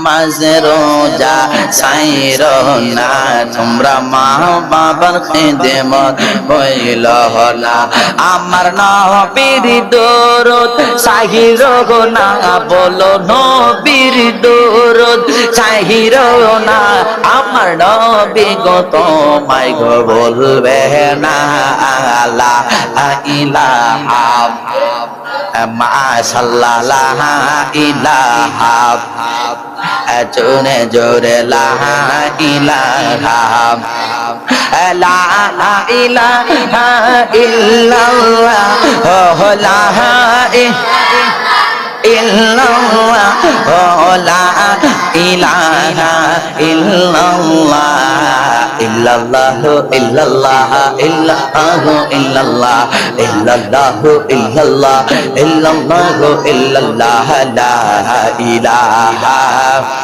নামাজ রোজা সাইরো না তোমরা মা বাবার খিদমত হইল না আমার নবীর দরদ সাহিরো না বলো নবীর দরদ সাহিরো না আমার নবী গো তোমায় গো বলবে না লা ইলাহা মাশাআল্লাহ লা ইলাহা জোরে জোরে লা ইলাহা লা ইলাহা ইল্লাল্লাহ লা ইল্লাল্লাহ লা ইলাহা ইল্লাল্লাহ ইল্লাল্লাহ ইল্লাল্লাহ ইল্লাল্লাহ ইল্লাল্লাহ ইল্লাল্লাহ ইল্লাল্লাহ ইল্লাল্লাহ ইল্লাল্লাহ লা ইলাহা